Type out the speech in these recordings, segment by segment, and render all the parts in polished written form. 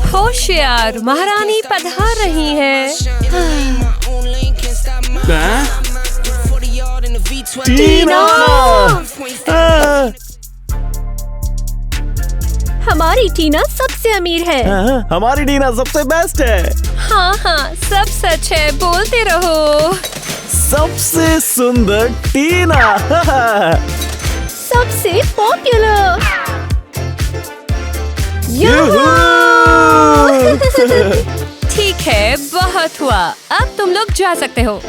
होशियार, महारानी पधार रही है। टीना! हमारी टीना सबसे अमीर है। हमारी टीना सबसे बेस्ट है। हाँ हाँ, सब सच है, बोलते रहो। सबसे सुंदर टीना। सबसे पॉपुलर। ठीक है, बहुत हुआ, अब तुम लोग जा सकते हो।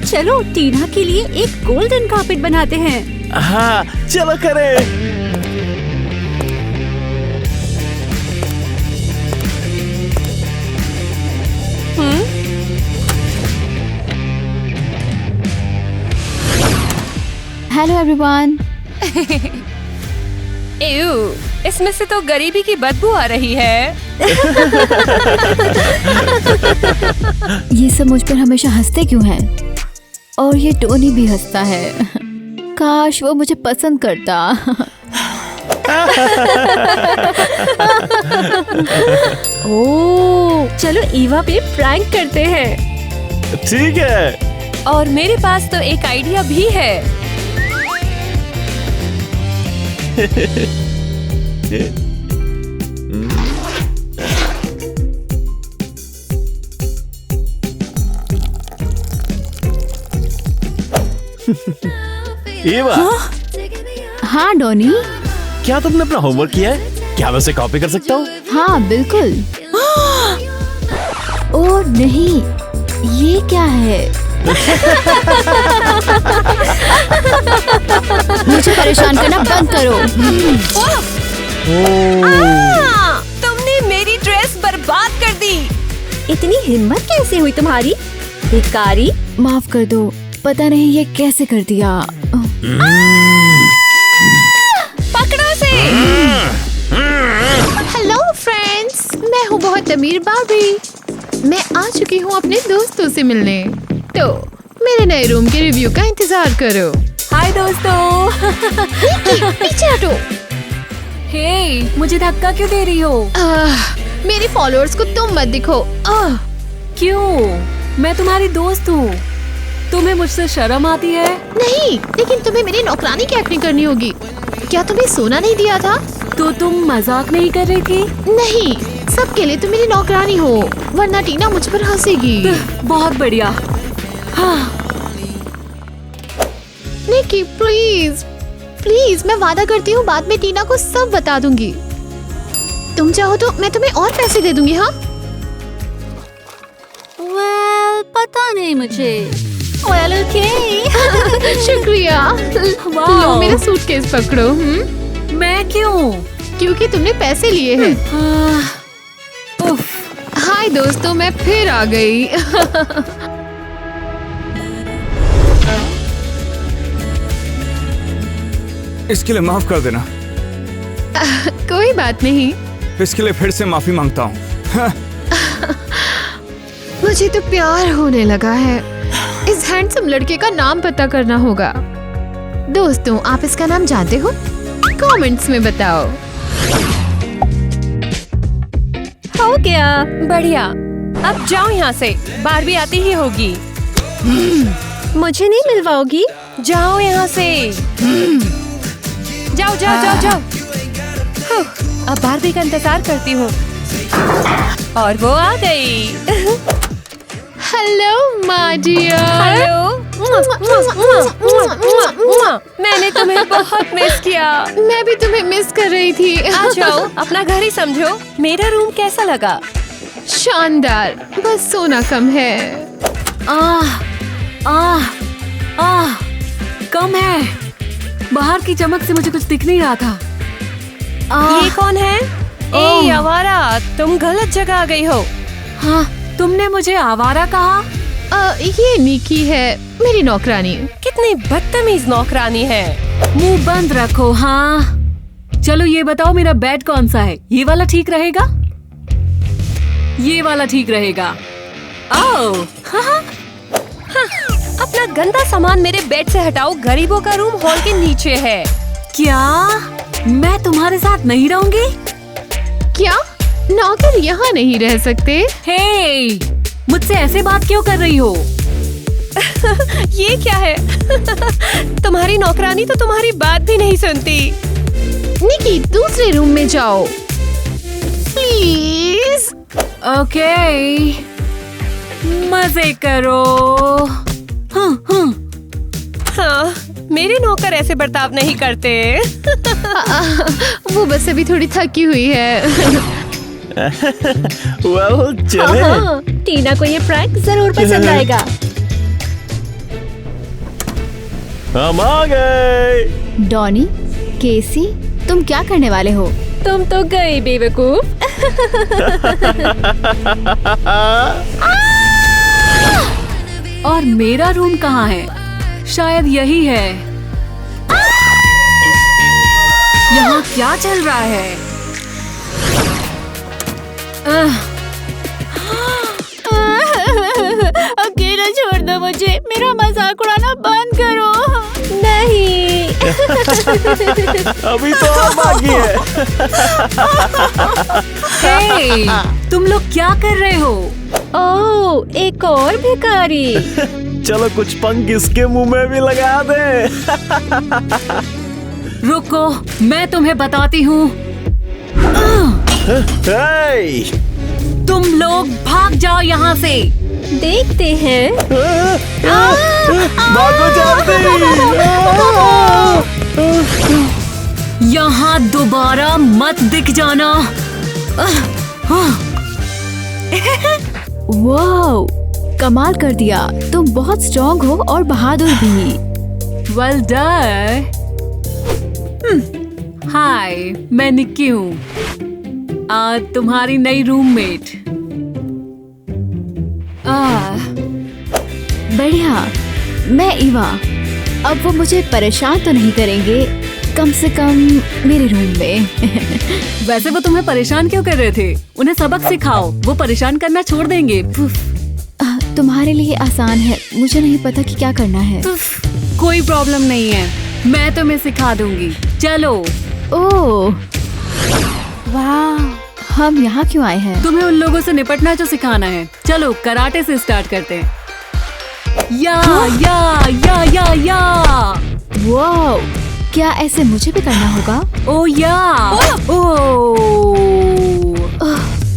चलो टीना के लिए एक गोल्डन कार्पेट बनाते हैं। हाँ, चलो करें। Hello everyone. एयू, इसमें से तो गरीबी की बदबू आ रही है। ये सब मुझ पर हमेशा हंसते क्यों हैं? और ये टोनी भी हंसता है। काश वो मुझे पसंद करता। ओह, चलो ईवा पे प्रैंक करते हैं। ठीक है। और मेरे पास तो एक आइडिया भी है। ईवा। हाँ डोनी। क्या तुमने अपना होमवर्क किया है? क्या मैं उसे कॉपी कर सकता हूँ? हाँ बिल्कुल। ओह नहीं, ये क्या है? मुझे परेशान करना बंद करो। तुमने मेरी ड्रेस बर्बाद कर दी। इतनी हिम्मत कैसे हुई तुम्हारी, भिखारी? माफ कर दो, पता नहीं ये कैसे कर दिया। पकड़ो से। हेलो फ्रेंड्स, मैं हूँ बहुत अमीर बाबी। मैं आ चुकी हूँ अपने दोस्तों से मिलने, तो मेरे नए रूम के रिव्यू का इंतजार करो। हाय दोस्तों। पीछे हटो। हे, मुझे धक्का क्यों दे रही हो? मेरे फॉलोअर्स को तुम मत दिखो। क्यों? मैं तुम्हारी दोस्त हूँ। तुम्हें मुझसे शर्म आती है? नहीं, लेकिन तुम्हें मेरी नौकरानी की एक्टिंग करनी होगी। क्या तुम्हें सोना नहीं दिया था? तो तुम मजाक नहीं कर रही थी? नहीं, सबके लिए तुम मेरी नौकरानी हो, वरना टीना मुझ पर हंसेगी। बहुत बढ़िया। हाँ। निकी प्लीज प्लीज, मैं वादा करती हूँ बाद में टीना को सब बता दूंगी। तुम चाहो तो मैं तुम्हें और पैसे दे दूंगी। हाँ पता नहीं मुझे। Well, okay. शुक्रिया। लो मेरा सूटकेस पकड़ो। मैं क्यों? क्योंकि तुमने पैसे लिए हैं। हाय दोस्तों, मैं फिर आ गई। इसके लिए माफ कर देना। कोई बात नहीं। इसके लिए फिर से माफी मांगता हूँ। मुझे तो प्यार होने लगा है। इस हैंडसम लड़के का नाम पता करना होगा। दोस्तों, आप इसका नाम जानते हो? कमेंट्स में बताओ। हो गया, बढ़िया। अब जाओ यहाँ से, बारबी आती ही होगी। मुझे नहीं मिलवाओगी? जाओ यहाँ से। जाओ जाओ जाओ जाओ। अब बारबी का इंतजार करती हूँ। और वो आ गई। Hello my dear. हेलो। मैंने तुम्हें बहुत मिस किया। मैं भी तुम्हें मिस कर रही थी। आ जाओ, अपना घर ही समझो। मेरा रूम कैसा लगा? शानदार, बस सोना कम है। कम है। बाहर की चमक से मुझे कुछ दिख नहीं रहा था। ये कौन है? ए आवारा, तुम गलत जगह आ गई हो। हाँ, तुमने मुझे आवारा कहा? ये निकी है, मेरी नौकरानी। कितनी बदतमीज नौकरानी है। मुंह बंद रखो। हाँ, चलो ये बताओ, मेरा बेड कौन सा है? ये वाला ठीक रहेगा? ये वाला ठीक रहेगा। ओह, हाँ, हाँ, अब अपना गंदा सामान मेरे बेड से हटाओ। गरीबों का रूम हॉल के नीचे है। क्या मैं तुम्हारे साथ नहीं रहूंगी? क्या नौकर यहाँ नहीं रह सकते? हे, मुझसे ऐसे बात क्यों कर रही हो? ये क्या है? तुम्हारी नौकरानी तो तुम्हारी बात भी नहीं सुनती। निकी, दूसरे रूम में जाओ प्लीज। ओके, मजे करो। हाँ, मेरे नौकर ऐसे बर्ताव नहीं करते। वो बस अभी थोड़ी थकी हुई है। वेल, चले। हाँ, टीना को ये प्रैंक जरूर पसंद आएगा। हम आ गए। डॉनी, केसी, तुम क्या करने वाले हो? तुम तो गई बेवकूफ। और मेरा रूम कहाँ है? शायद यही है। यहाँ क्या चल रहा है? अकेला छोड़ दो मुझे, मेरा मजाक उड़ाना बंद करो। नहीं। अभी तो और बाकी है। हे, तुम लोग क्या कर रहे हो? ओह, एक और भिखारी। चलो कुछ पंख इसके मुंह में भी लगा दे। रुको, मैं तुम्हें बताती हूँ। हे! तुम लोग भाग जाओ यहाँ से। देखते हैं। भागो जल्दी। यहाँ दोबारा मत दिख जाना। वाओ, कमाल कर दिया। तुम बहुत स्ट्रॉन्ग हो और बहादुर भी। Well done. हाय, मैं निक्की हूँ, तुम्हारी नई रूममेट। बढ़िया। मैं इवा। अब वो मुझे परेशान तो नहीं करेंगे, कम से कम मेरे रूम में। वैसे वो तुम्हें परेशान क्यों कर रहे थे? उन्हें सबक सिखाओ, वो परेशान करना छोड़ देंगे। तुम्हारे लिए आसान है, मुझे नहीं पता कि क्या करना है। कोई प्रॉब्लम नहीं है, मैं तुम्हें सिखा दूंगी। चलो। ओह वाह, हम यहाँ क्यों आए हैं? तुम्हें उन लोगों से निपटना जो सिखाना है। चलो कराटे से स्टार्ट करते हैं। या या या या या। वाओ, क्या ऐसे मुझे भी करना होगा? ओ या। ओ।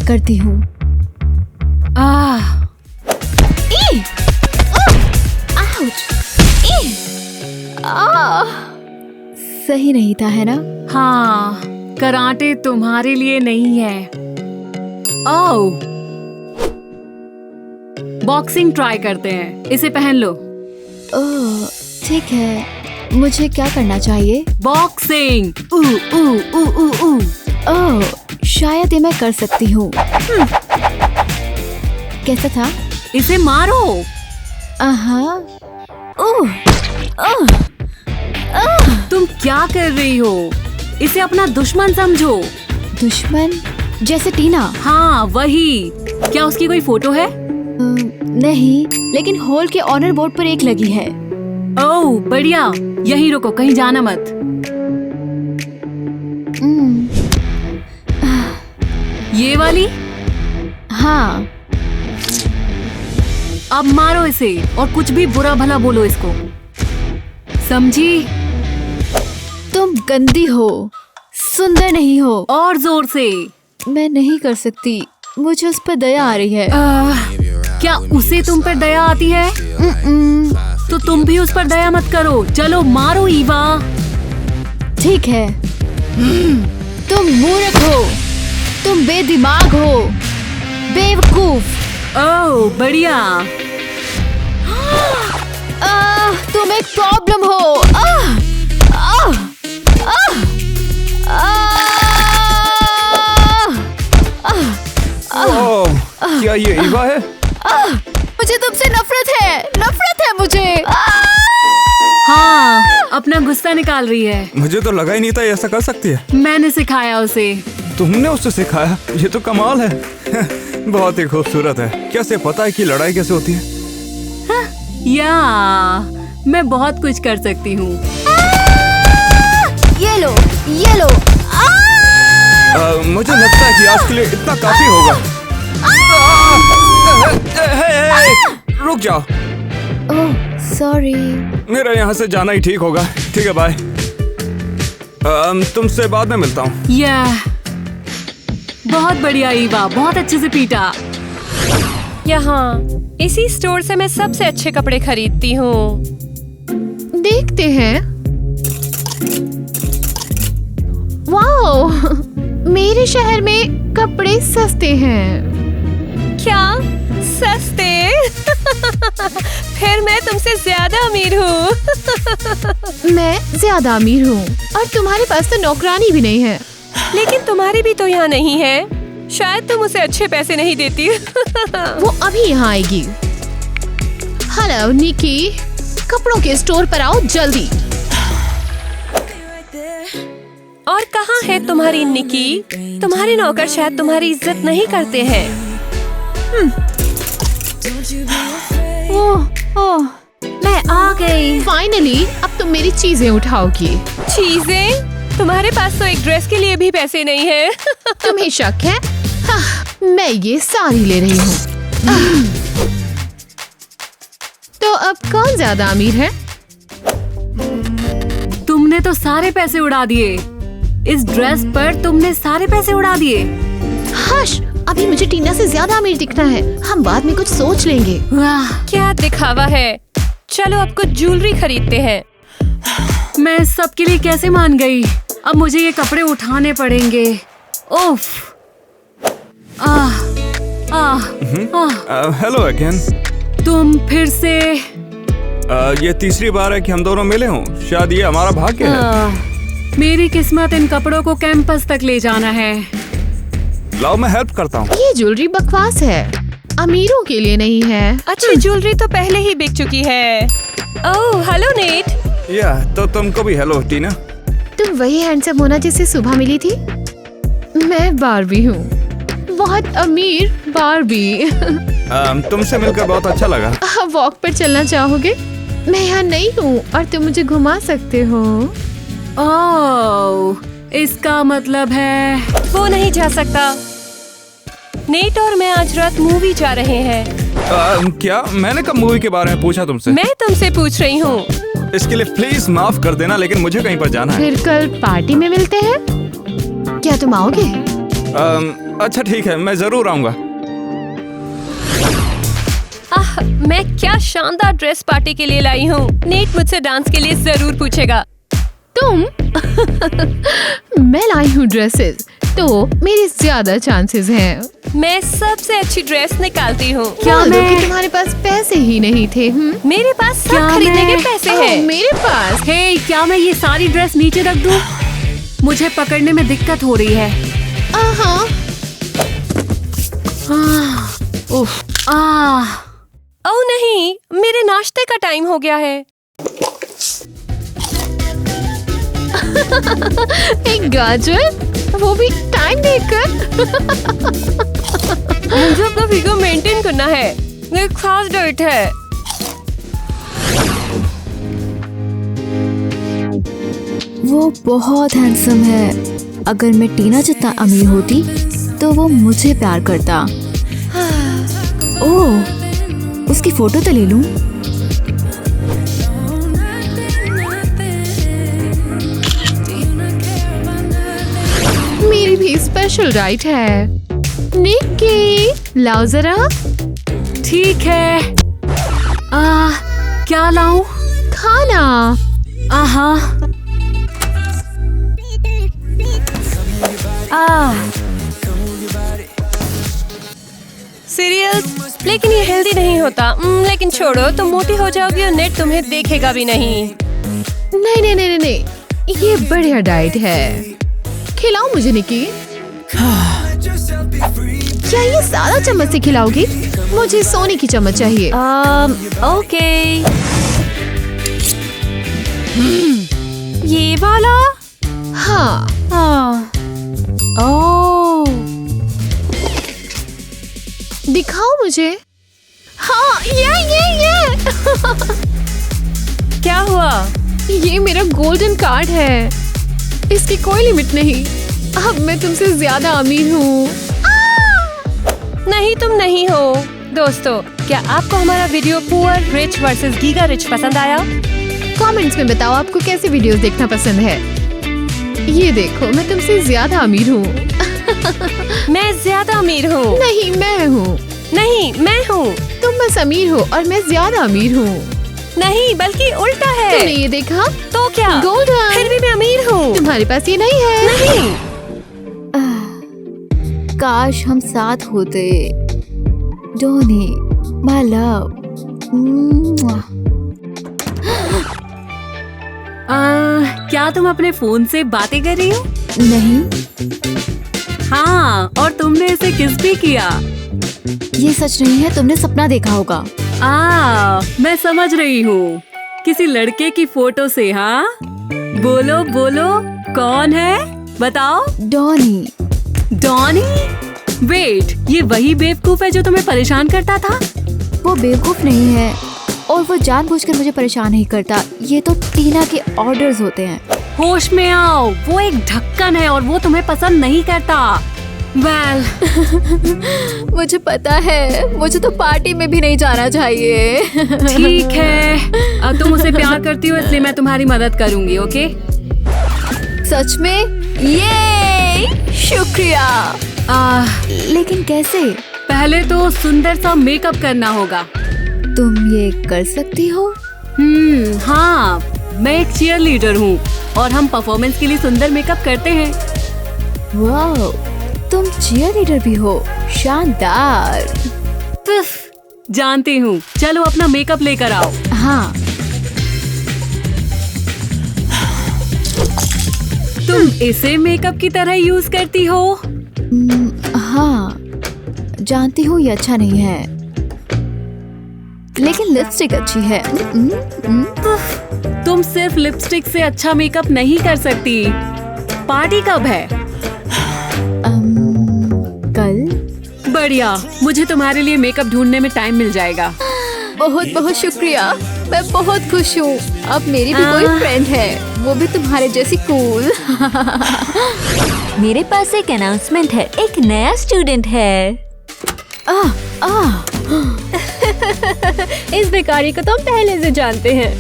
करती हूँ। सही नहीं था, है ना? हाँ, कराटे तुम्हारे लिए नहीं है। ओह, बॉक्सिंग ट्राई करते हैं। इसे पहन लो। ओह, ठीक है। मुझे क्या करना चाहिए? बॉक्सिंग। ओह, शायद ये मैं कर सकती हूँ। कैसा था? इसे मारो। तुम क्या कर रही हो? इसे अपना दुश्मन समझो। दुश्मन? जैसे टीना? हाँ, वही। क्या उसकी कोई फोटो है? नहीं, लेकिन हॉल के ऑनर बोर्ड पर एक लगी है। ओह, बढ़िया। यहीं रुको, कहीं जाना मत। ये वाली? हाँ। अब मारो इसे और कुछ भी बुरा भला बोलो इसको, समझी? तुम गंदी हो, सुंदर नहीं हो। और जोर से। मैं नहीं कर सकती, मुझे उस पर दया आ रही है। क्या उसे तुम पर दया आती है? तो तुम भी उस पर दया मत करो। चलो मारो ईवा। ठीक है। तुम मूर्ख हो, तुम बेदिमाग हो, बेवकूफ। ओह, बढ़िया। तुम एक प्रॉब्लम हो। क्या ये ईवा है? मुझे तुमसे नफरत है, नफरत है मुझे। हाँ, अपना गुस्सा निकाल रही है। मुझे तो लगा ही नहीं था ये ऐसा कर सकती है। मैंने सिखाया उसे। तुमने उससे सिखाया? ये तो कमाल है। बहुत ही खूबसूरत है। कैसे पता है कि लड़ाई कैसे होती है? या मैं बहुत कुछ कर सकती हूँ। ये लो, ये लो। मुझे लगता है कि आज के लिए इतना काफी होगा। रुक जाओ। Oh sorry. मेरा यहाँ से जाना ही ठीक होगा। ठीक है, बाय। तुमसे बाद में मिलता हूँ। या बहुत बढ़िया ईवा, बहुत अच्छे से पीटा। यहाँ इसी स्टोर से मैं सबसे अच्छे कपड़े खरीदती हूँ। देखते हैं। वाओ, मेरे शहर में कपड़े सस्ते हैं। क्या सस्ते? फिर मैं तुमसे ज्यादा अमीर हूँ। मैं ज्यादा अमीर हूँ और तुम्हारे पास तो नौकरानी भी नहीं है। लेकिन तुम्हारी भी तो यहाँ नहीं है। शायद तुम उसे अच्छे पैसे नहीं देती। वो अभी यहाँ आएगी। हेलो निकी, कपड़ों के स्टोर पर आओ जल्दी। और कहाँ है तुम्हारी निकी? तुम्हारे नौकर शायद तुम्हारी इज्जत नहीं करते हैं। ओह, मैं आ गई। फाइनली अब तुम मेरी चीजें उठाओगी। चीजें? तुम्हारे पास तो एक ड्रेस के लिए भी पैसे नहीं है। तुम्हें शक है? मैं ये सारी ले रही हूँ। तो अब कौन ज्यादा अमीर है? तुमने तो सारे पैसे उड़ा दिए। इस ड्रेस पर तुमने सारे पैसे उड़ा दिए। हश, अभी मुझे टीना से ज्यादा अमीर दिखना है। हम बाद में कुछ सोच लेंगे। वाह, क्या दिखावा है। चलो अब कुछ ज्वेलरी खरीदते हैं। मैं इस सब के लिए कैसे मान गई? अब मुझे ये कपड़े उठाने पड़ेंगे। ओफ। Hello again. तुम फिर से? ये तीसरी बार है कि हम दोनों मिले हों। शायद ये हमारा भाग्य है। मेरी किस्मत इन कपड़ों को कैंपस तक ले जाना है। लाओ, मैं हेल्प करता हूँ। ये ज्वेलरी बकवास है, अमीरों के लिए नहीं है। अच्छी ज्वेलरी तो पहले ही बिक चुकी है। Oh hello net. या तो तुमको भी हेलो टीना। तुम वही हैंडसम होना जिससे सुबह मिली थी। मैं बारबी हूँ, बहुत अमीर बारबी। तुमसे मिलकर बहुत अच्छा लगा। वॉक पर चलना चाहोगे? मैं यहाँ नहीं हूँ और तुम मुझे घुमा सकते हो। ओह, इसका मतलब है वो नहीं जा सकता। नेट और मैं आज रात मूवी जा रहे हैं। क्या? मैंने कब मूवी के बारे में पूछा तुमसे? मैं तुमसे पूछ रही हूँ। इसके लिए प्लीज माफ कर देना, लेकिन मुझे कहीं पर जाना है। फिर कल पार्टी में मिलते हैं। क्या तुम आओगे? अच्छा ठीक है, मैं जरूर आऊंगा। मैं क्या शानदार ड्रेस पार्टी के लिए लाई हूँ। नेट मुझसे डांस के लिए जरूर पूछेगा। तुम? मैं लाई हूँ ड्रेसेस, तो मेरे ज्यादा चांसेस हैं। मैं सबसे अच्छी ड्रेस निकालती हूँ। क्या मैं? कि तुम्हारे पास पैसे ही नहीं थे। मेरे पास सब क्या खरीदने के मैं? पैसे हैं। मेरे पास। हे, क्या मैं ये सारी ड्रेस नीचे रख दूं? मुझे पकड़ने में दिक्कत हो रही है। ओह नहीं, मेरे नाश्ते का टाइम हो गया है। एक गाजर, वो भी टाइम देखकर। मुझे अपना फिगर मेंटेन करना है। ये खास डाइट है। वो बहुत हैंडसम है। अगर मैं टीना जितना अमीर होती तो वो मुझे प्यार करता। ओह, उसकी फोटो तो ले लूं। मेरी भी स्पेशल डाइट है। निक्की, लाओ जरा। ठीक है। क्या लाऊं? खाना। आहा। सीरियल्स, लेकिन ये हेल्दी नहीं होता। लेकिन छोड़ो, तुम मोटी हो जाओगी और नेट तुम्हें देखेगा भी नहीं। नहीं नहीं नहीं नहीं, ये बढ़िया डाइट है। खिलाओ मुझे निक्की। क्या ये सारा चम्मच से खिलाओगी? मुझे सोने की चम्मच चाहिए। ओके। ये वाला? हाँ। ओह, दिखाओ मुझे। हाँ ये क्या हुआ? ये मेरा गोल्डन कार्ड है, इसकी कोई लिमिट नहीं। अब मैं तुमसे ज्यादा अमीर हूँ। नहीं, तुम नहीं हो। दोस्तों, क्या आपको हमारा video poor rich versus giga rich पसंद आया? कमेंट्स में बताओ आपको कैसे वीडियोस देखना पसंद है। ये देखो, मैं तुमसे ज्यादा अमीर हूँ। मैं ज्यादा अमीर हूँ। नहीं, मैं हूँ। नहीं, मैं हूँ। तुम बस अमीर हो और मैं ज्यादा अमीर हूँ। नहीं, बल्कि उल्टा है। तुमने ये देखा? तो क्या? गोल्डन। फिर भी मैं अमीर हूँ। तुम्हारे पास ये नहीं है। नहीं। काश हम साथ होते। Donny, my love. क्या तुम अपने फोन से बातें कर रही हो? नहीं, हाँ, और तुमने इसे किस भी किया? ये सच नहीं है, तुमने सपना देखा होगा। मैं समझ रही हूँ, किसी लड़के की फोटो से। हाँ, बोलो बोलो, कौन है? बताओ। डॉनी। डॉनी? वेट, ये वही बेवकूफ है जो तुम्हें परेशान करता था? वो बेवकूफ नहीं है और वो जानबूझकर मुझे परेशान नहीं करता। ये तो टीना के ऑर्डर्स होते हैं। होश में आओ, वो एक ढक्कन है और वो तुम्हें पसंद नहीं करता। वेल, मुझे पता है, मुझे तो पार्टी में भी नहीं जाना चाहिए। ठीक है, अब तुम उसे प्यार करती हो इसलिए मैं तुम्हारी मदद करूंगी, ओके? सच में? ये शुक्रिया। लेकिन कैसे? पहले तो सुंदर सा मेकअप करना होगा। तुम ये कर सकती हो? हाँ, मैं एक चीयर लीडर हूँ और हम परफॉर्मेंस के लिए सुंदर मेकअप करते हैं। वाओ, तुम चीयर लीडर भी हो, शानदार। जानती हूँ, चलो अपना मेकअप लेकर आओ। हाँ। तुम इसे मेकअप की तरह यूज करती हो? हाँ, जानती हूँ ये अच्छा नहीं है, लेकिन लिपस्टिक अच्छी है। तुम सिर्फ लिपस्टिक से अच्छा मेकअप नहीं कर सकती। पार्टी कब है? कल। बढ़िया, मुझे तुम्हारे लिए मेकअप ढूंढने में टाइम मिल जाएगा। बहुत बहुत शुक्रिया, मैं बहुत खुश हूँ। अब मेरी भी कोई फ्रेंड है, वो भी तुम्हारे जैसी कूल। मेरे पास एक अनाउंसमेंट है, एक नया स्टूडेंट है। इस भिखारी को तो हम पहले से जानते हैं।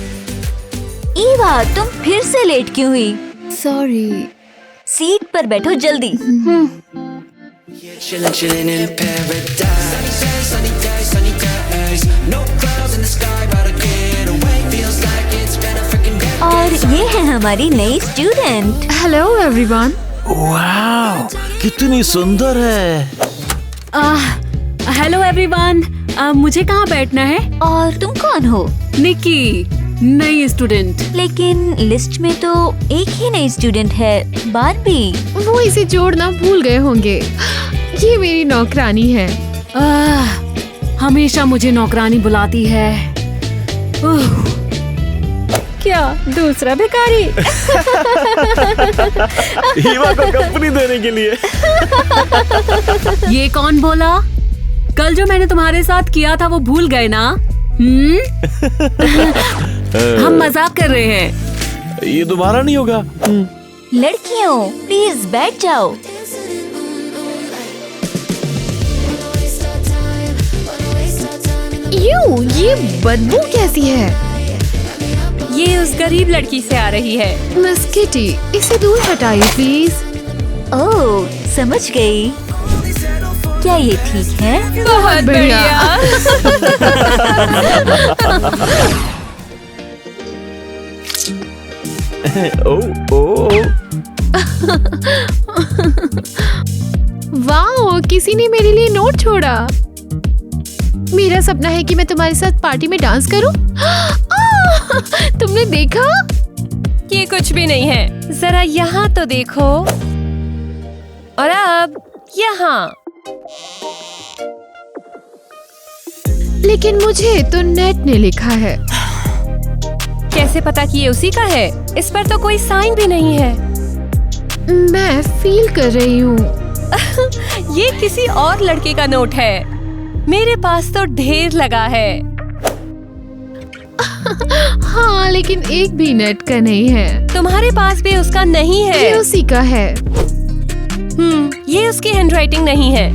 ईवा, तुम फिर से लेट क्यों हुई? सॉरी। सीट पर बैठो जल्दी। Chillin' in paradise. Sunny days, no clouds in the sky, about to get away. Feels like it's been a freaking day. और ये है हमारी नई स्टूडेंट। Hello everyone. वाह, कितनी सुंदर है। हेलो एवरीवन, मुझे कहाँ बैठना है? और तुम कौन हो? निकी, नई स्टूडेंट। लेकिन लिस्ट में तो एक ही नई स्टूडेंट है, बारबी। वो इसे जोड़ना भूल गए होंगे। ये मेरी नौकरानी है। हमेशा मुझे नौकरानी बुलाती है। क्या दूसरा भिखारी? ईवा को कंपनी देने के लिए। ये कौन बोला? कल जो मैंने तुम्हारे साथ किया था वो भूल गए ना? हम मजाक कर रहे हैं। ये दोबारा नहीं होगा। लड़कियों, प्लीज बैठ जाओ। ये बदबू कैसी है? ये उस गरीब लड़की से आ रही है। मिस किटी, इसे दूर हटाइए प्लीज। ओह, समझ गई। क्या ये ठीक है? बहुत बढ़िया। वाह, किसी ने मेरे लिए नोट छोड़ा। मेरा सपना है कि मैं तुम्हारे साथ पार्टी में डांस करूं। तुमने देखा? ये कुछ भी नहीं है, जरा यहाँ तो देखो। और अब यहाँ। लेकिन मुझे तो नेट ने लिखा है। कैसे पता कि ये उसी का है? इस पर तो कोई साइन भी नहीं है। मैं फील कर रही हूँ। ये किसी और लड़के का नोट है। मेरे पास तो ढेर लगा है। हाँ, लेकिन एक भी नेट का नहीं है। तुम्हारे पास भी उसका नहीं है। ये उसी का है। ये उसकी हैंडराइटिंग नहीं है।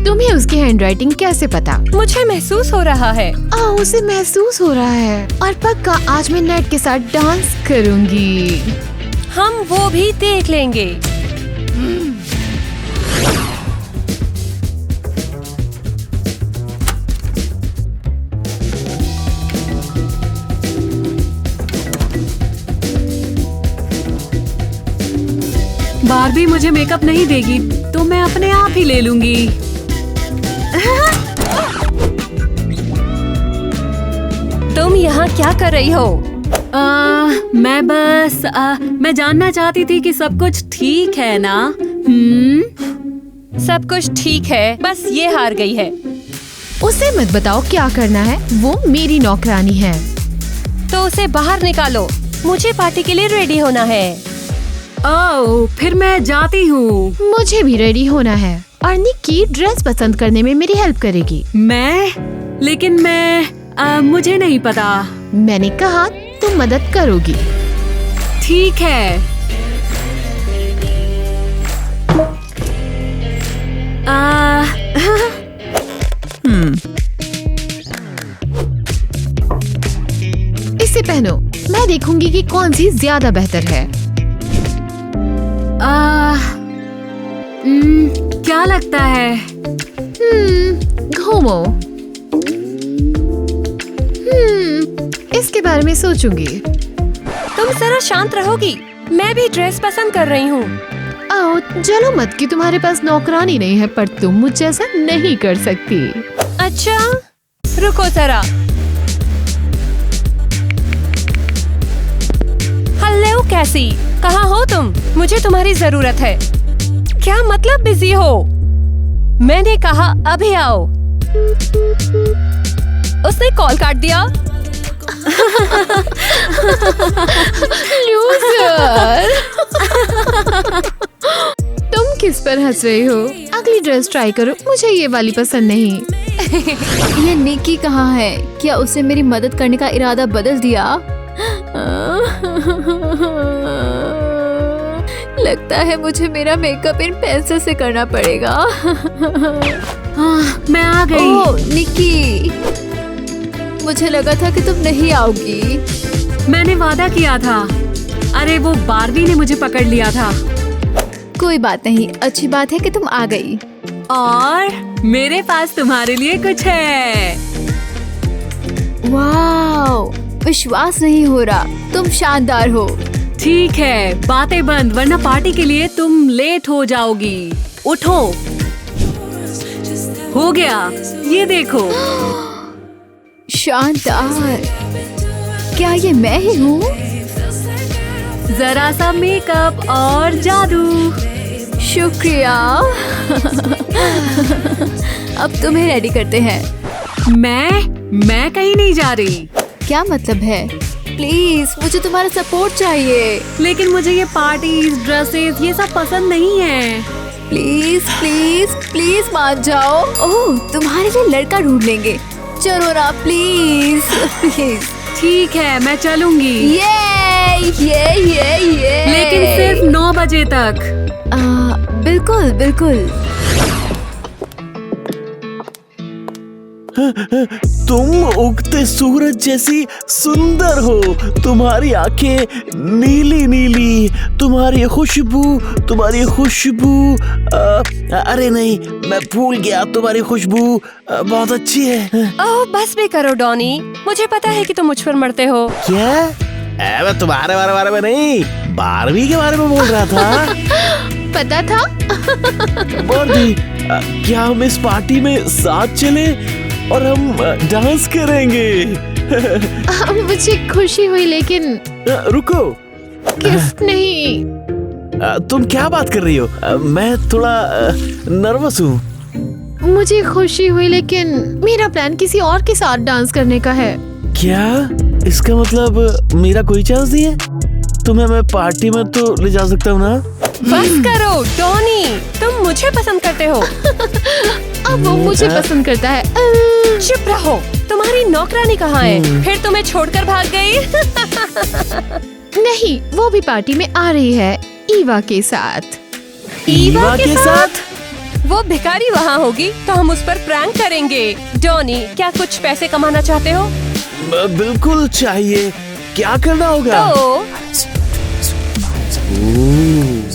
तुम्हें उसकी हैंडराइटिंग कैसे पता? मुझे महसूस हो रहा है। उसे महसूस हो रहा है। और पक्का आज मैं नेट के साथ डांस करूंगी। हम वो भी देख लेंगे। बारबी मुझे मेकअप नहीं देगी तो मैं अपने आप ही ले लूंगी। तुम यहाँ क्या कर रही हो? मैं जानना चाहती थी कि सब कुछ ठीक है ना? सब कुछ ठीक है, बस ये हार गई है। उसे मत बताओ क्या करना है, वो मेरी नौकरानी है। तो उसे बाहर निकालो, मुझे पार्टी के लिए रेडी होना है। ओह, फिर मैं जाती हूँ। मुझे भी रेडी होना है और निक्की ड्रेस पसंद करने में मेरी हेल्प करेगी। लेकिन मुझे नहीं पता। मैंने कहा तुम मदद करोगी। ठीक है। इसे पहनो, मैं देखूंगी कि कौन सी ज्यादा बेहतर है। क्या लगता है? घूमो। इसके बारे में सोचूंगी। तुम जरा शांत रहोगी? मैं भी ड्रेस पसंद कर रही हूँ। आओ, जलो मत कि तुम्हारे पास नौकरानी नहीं है, पर तुम मुझ जैसा नहीं कर सकती। अच्छा, रुको जरा। हेलो कैसी, कहाँ हो तुम? मुझे तुम्हारी जरूरत है। क्या मतलब बिजी हो? मैंने कहा अभी आओ। उसने कॉल काट दिया। लूजर। तुम किस पर हंस रही हो? अगली ड्रेस ट्राई करो, मुझे ये वाली पसंद नहीं। ये निक्की कहाँ है? क्या उसे मेरी मदद करने का इरादा बदल दिया? लगता है मुझे मेरा मेकअप इन पेंसिल से करना पड़ेगा। मैं आ गई। ओह, निक्की, मुझे लगा था कि तुम नहीं आओगी। मैंने वादा किया था। अरे वो बारबी ने मुझे पकड़ लिया था। कोई बात नहीं, अच्छी बात है कि तुम आ गई। और मेरे पास तुम्हारे लिए कुछ है। वाओ, विश्वास नहीं हो रहा, तुम शानदार हो। ठीक है, बातें बंद, वरना पार्टी के लिए तुम लेट हो जाओगी। उठो। हो गया, ये देखो। शानदार। क्या ये मैं ही हूँ? जरा सा मेकअप और जादू। शुक्रिया। अब तुम्हें रेडी करते हैं। मैं कहीं नहीं जा रही। क्या मतलब है? प्लीज, मुझे तुम्हारा सपोर्ट चाहिए। लेकिन मुझे ये पार्टीज, ड्रेसेस, ये सब पसंद नहीं है। प्लीज प्लीज प्लीज मान जाओ। ओह, तुम्हारे लिए लड़का ढूंढ लेंगे। चलो ना प्लीज प्लीज। ठीक है, मैं चलूंगी। ये लेकिन सिर्फ 9 बजे तक। बिल्कुल बिल्कुल। तुम उगते सूरज जैसी सुंदर हो। तुम्हारी आंखें नीली नीली, तुम्हारी खुशबू। अरे नहीं, मैं भूल गया, तुम्हारी खुशबू बहुत अच्छी है। ओह, बस भी करो डॉनी, मुझे पता है कि तुम मुझ पर मरते हो। क्या? मैं तुम्हारे बारे में नहीं, बारबी के बारे में बोल रहा था। पता था। बारबी, क्या हम इस पार्टी में साथ चले और हम डांस करेंगे? मुझे खुशी हुई, लेकिन रुको। गिफ्ट नहीं। तुम क्या बात कर रही हो? मैं थोड़ा नर्वस हूँ। मुझे खुशी हुई, लेकिन मेरा प्लान किसी और के साथ डांस करने का है। क्या? इसका मतलब मेरा कोई चांस नहीं है? तुम्हें मैं पार्टी में तो ले जा सकता हूँ ना? बस करो टोनी, तुम मुझे पसंद करते हो। अब वो मुझे पसंद करता है। चुप रहो, तुम्हारी नौकरानी कहाँ है? फिर तुम्हें छोड़कर भाग गई? नहीं, वो भी पार्टी में आ रही है ईवा के साथ। ईवा के साथ? वो भिखारी वहाँ होगी तो हम उस पर प्रैंक करेंगे। डॉनी, क्या कुछ पैसे कमाना चाहते हो? बिल्कुल चाहिए। क्या करना होगा? तो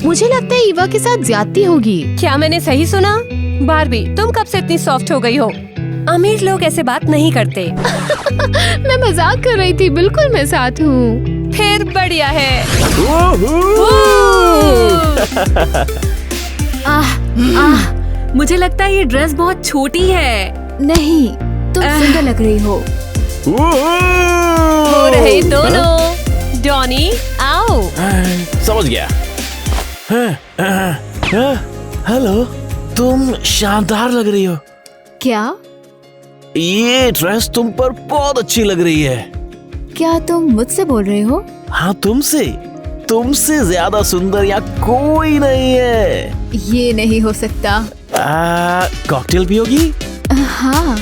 मुझे लगता है ईवा के साथ ज्यादती होगी। क्या मैंने सही सुना? बारबी, तुम कब से इतनी सॉफ्ट हो गई हो? अमीर लोग ऐसे बात नहीं करते। मैं मजाक कर रही थी, बिल्कुल मैं साथ हूँ। फिर बढ़िया है। मुझे लगता है ये ड्रेस बहुत छोटी है। नहीं, तुम सुंदर लग रही हो। हो रहे दोनों। डॉनी, आओ। समझ गया। हेलो, तुम शानदार लग रही हो। क्या? ये ड्रेस तुम पर बहुत अच्छी लग रही है। क्या तुम मुझसे बोल रहे हो? हाँ, तुमसे ज्यादा सुंदर यहाँ कोई नहीं है। ये नहीं हो सकता। कॉकटेल पियोगी? हाँ।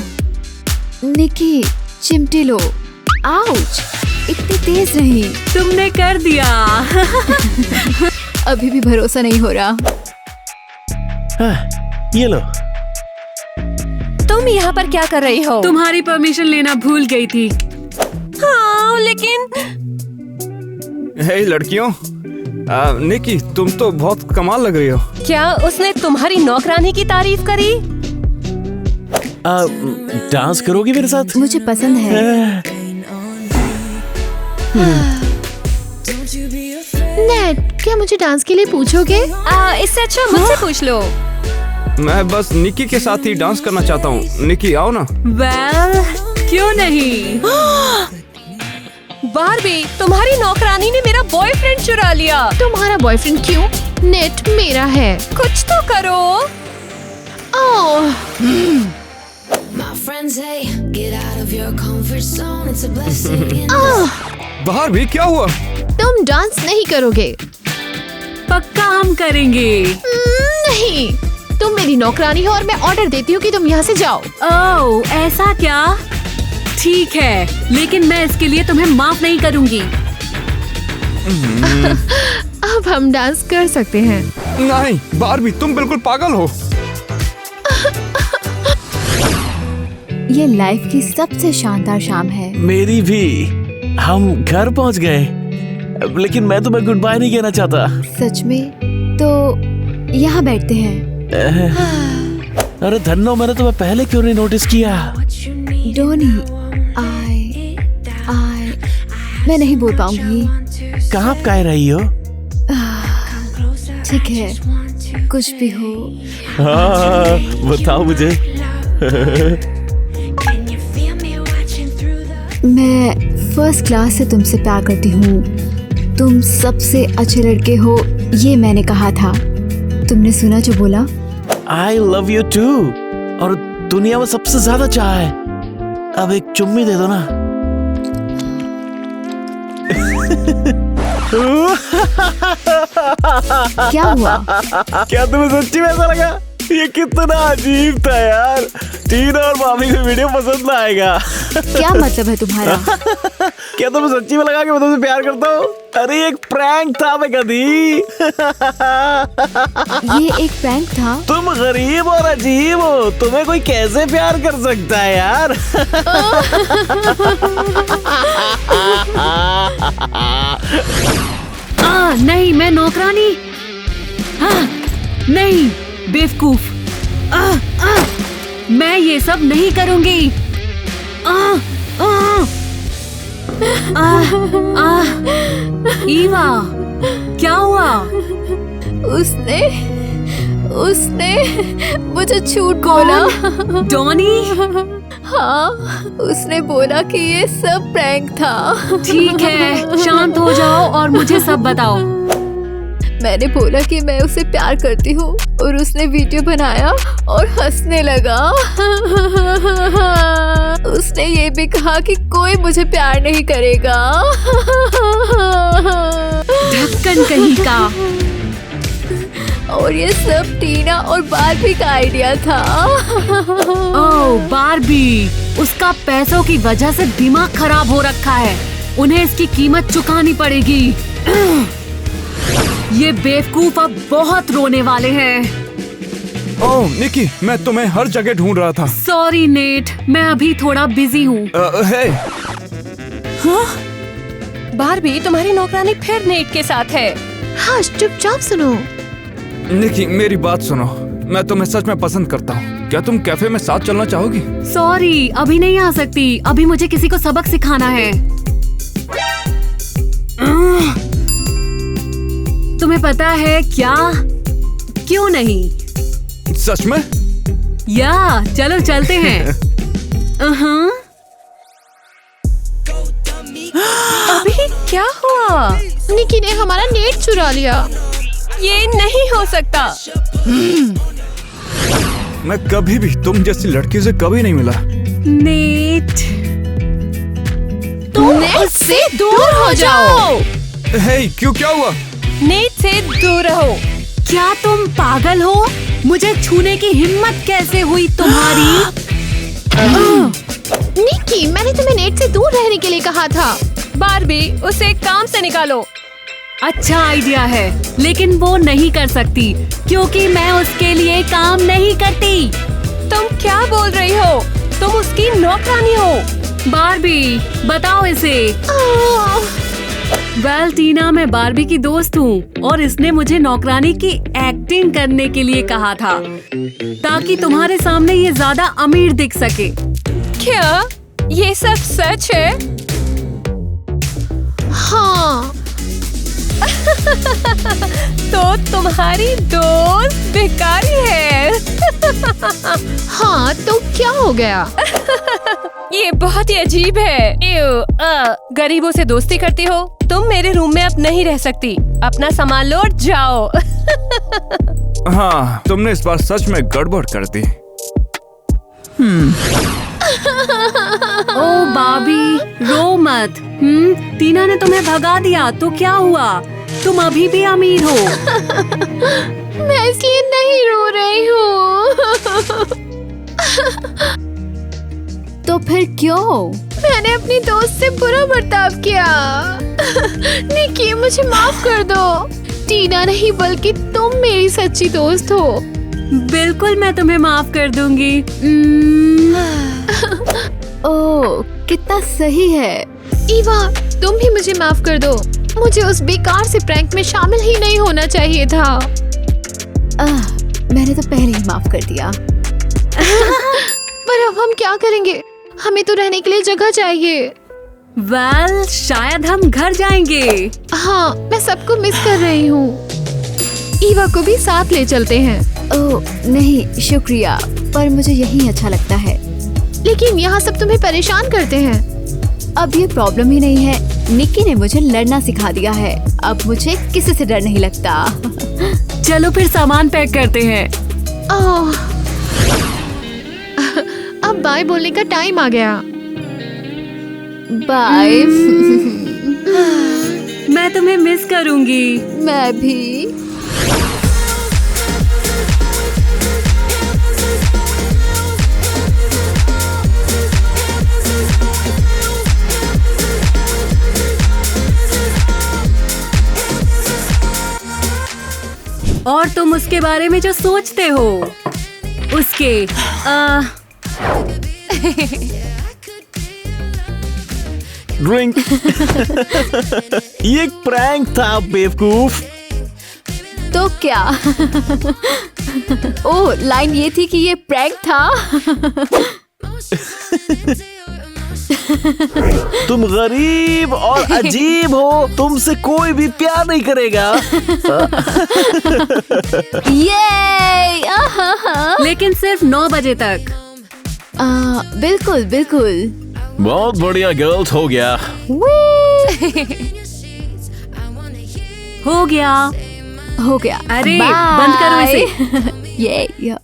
निकी, चिमटी लो। आउच, इतनी तेज नहीं। तुमने कर दिया। अभी भी भरोसा नहीं हो रहा। ये लो। तुम यहाँ पर क्या कर रही हो? तुम्हारी परमिशन लेना भूल गई थी। हाँ, लेकिन हे लड़कियों, निकी, तुम तो बहुत कमाल लग रही हो। क्या उसने तुम्हारी नौकरानी की तारीफ करी? डांस करोगी मेरे साथ? मुझे पसंद है। नेट, क्या मुझे डांस के लिए पूछोगे? इससे अच्छा मुझसे पूछ लो। मैं बस निकी के साथ ही डांस करना चाहता हूँ। निकी, आओ ना। वेल, क्यों नहीं? बारबी, तुम्हारी नौकरानी ने मेरा बॉयफ्रेंड चुरा लिया। तुम्हारा बॉयफ्रेंड क्यों? नेट मेरा है। कुछ तो करो। ओह, बारबी, क्या हुआ? तुम डांस नहीं करोगे? पक्का हम करेंगे। नहीं, तुम मेरी नौकरानी हो और मैं ऑर्डर देती हूँ कि तुम यहाँ से जाओ। ओह, ऐसा क्या? ठीक है, लेकिन मैं इसके लिए तुम्हें माफ नहीं करूंगी। अब हम डांस कर सकते हैं। नहीं बारबी, तुम बिल्कुल पागल हो। ये लाइफ की सबसे शानदार शाम है। मेरी भी। हम घर पहुंच गए, लेकिन मैं तुम्हें गुड बाय नहीं कहना चाहता। सच में? तो यहाँ बैठते हैं। अरे धन्नो, मैंने तुम्हें पहले क्यों नहीं नोटिस किया? डोनी, मैं नहीं बोल पाऊंगी। कहाँ कह रही हो? ठीक है, कुछ भी हो। हाँ, बताओ मुझे। मैं फर्स्ट क्लास से तुमसे प्यार करती हूँ। तुम सबसे अच्छे लड़के हो, ये मैंने कहा था। तुमने सुना जो बोला? I love you too। और दुनिया में सबसे ज्यादा चाह है। अब एक चुम्मी दे दो ना। क्या हुआ? क्या तुम्हें सच्ची में ऐसा लगा? ये कितना अजीब था यार। टीना और मामी को वीडियो पसंद ना आएगा। क्या मतलब है तुम्हारा? क्या तुम्हें सच्ची में लगा कि मैं तुमसे प्यार करता हूँ? अरे एक प्रैंक था मैं कभी। ये एक प्रैंक था? तुम गरीब और अजीब हो, तुम्हें कोई कैसे प्यार कर सकता है यार? नहीं, मैं नौकरानी। नहीं, बेवकूफ। मैं ये सब नहीं करूंगी। ईवा, क्या हुआ? उसने मुझे झूठ बोला। डॉनी? हाँ, उसने बोला कि ये सब प्रैंक था। ठीक है, शांत हो जाओ और मुझे सब बताओ। मैंने बोला कि मैं उसे प्यार करती हूँ और उसने वीडियो बनाया और हंसने लगा। उसने ये भी कहा कि कोई मुझे प्यार नहीं करेगा। ढक्कन कहीं का। और ये सब टीना और बारबी का आइडिया था। ओह बारबी, उसका पैसों की वजह से दिमाग खराब हो रखा है। उन्हें इसकी कीमत चुकानी पड़ेगी। ये बेवकूफ अब बहुत रोने वाले हैं। ओह निकी, मैं तुम्हें हर जगह ढूंढ रहा था। सॉरी नेट, मैं अभी थोड़ा बिजी हूँ। हे, बारबी, तुम्हारी नौकरानी फिर नेट के साथ है। हाँ, चुपचाप सुनो। निकी मेरी बात सुनो, मैं तुम्हें सच में पसंद करता हूँ। क्या तुम कैफे में साथ चलना चाहोगी? सॉरी, अभी नहीं आ सकती। अभी मुझे किसी को सबक सिखाना है। तुम्हें पता है क्या? क्यों नहीं? सच में? या चलो चलते हैं। अभी क्या हुआ? निकी ने हमारा नेट चुरा लिया। ये नहीं हो सकता। मैं कभी भी तुम जैसी लड़की से कभी नहीं मिला। नेट, तुम नेट से दूर हो जाओ। हे, क्यों, क्या हुआ? नेट से दूर रहो। क्या तुम पागल हो? मुझे छूने की हिम्मत कैसे हुई तुम्हारी? निकी, मैंने तुम्हें नेट से दूर रहने के लिए कहा था। बारबी, उसे काम से निकालो। अच्छा आइडिया है, लेकिन वो नहीं कर सकती क्योंकि मैं उसके लिए काम नहीं करती। तुम क्या बोल रही हो? तुम उसकी नौकरानी हो। बारबी, बताओ इसे। वेल टीना, मैं बारबी की दोस्त हूँ और इसने मुझे नौकरानी की एक्टिंग करने के लिए कहा था ताकि तुम्हारे सामने ये ज्यादा अमीर दिख सके। क्या ये सब सच है? हाँ। तो तुम्हारी दोस्त भिखारी है। हाँ, तो क्या हो गया? ये बहुत ही अजीब है। गरीबों से दोस्ती करती हो? तुम मेरे रूम में अब नहीं रह सकती। अपना सामान लो और जाओ। हाँ, तुमने इस बार सच में गड़बड़ कर दी। ओ बाबी, रो मत। टीना ने तुम्हें भगा दिया तो क्या हुआ? तुम अभी भी अमीर हो। मैं इसलिए नहीं रो रही हूँ। तो फिर क्यों? मैंने अपनी दोस्त से बुरा बर्ताव किया। निकी, मुझे माफ कर दो। टीना नहीं बल्कि तुम मेरी सच्ची दोस्त हो। बिल्कुल, मैं तुम्हें माफ कर दूंगी। ओह, कितना सही है। ईवा, तुम भी मुझे माफ कर दो। मुझे उस बेकार से प्रैंक में शामिल ही नहीं होना चाहिए था। मैंने तो पहले ही माफ कर दिया। पर अब हम क्या करेंगे? हमें तो रहने के लिए जगह चाहिए। वेल, शायद हम घर जाएंगे। हाँ, मैं सबको मिस कर रही हूँ। ईवा को भी साथ ले चलते हैं। ओह नहीं शुक्रिया, पर मुझे यही अच्छा लगता है। लेकिन यहाँ सब तुम्हें परेशान करते हैं। अब ये प्रॉब्लम ही नहीं है। निक्की ने मुझे लड़ना सिखा दिया है। अब मुझे किसी से डर नहीं लगता। चलो फिर सामान पैक करते हैं। अब बाय बोलने का टाइम आ गया। बाय। मैं तुम्हें मिस करूंगी। मैं भी। और तुम उसके बारे में जो सोचते हो उसके ड्रिंक। ये एक प्रैंक था बेवकूफ। तो क्या? ओह, लाइन ये थी कि ये प्रैंक था। तुम गरीब और अजीब हो, तुमसे कोई भी प्यार नहीं करेगा। ये लेकिन सिर्फ 9 बजे तक। बिल्कुल बिल्कुल। बहुत बढ़िया गर्ल्स, हो गया। हो गया। हो गया। अरे Bye. बंद करो इसे। ये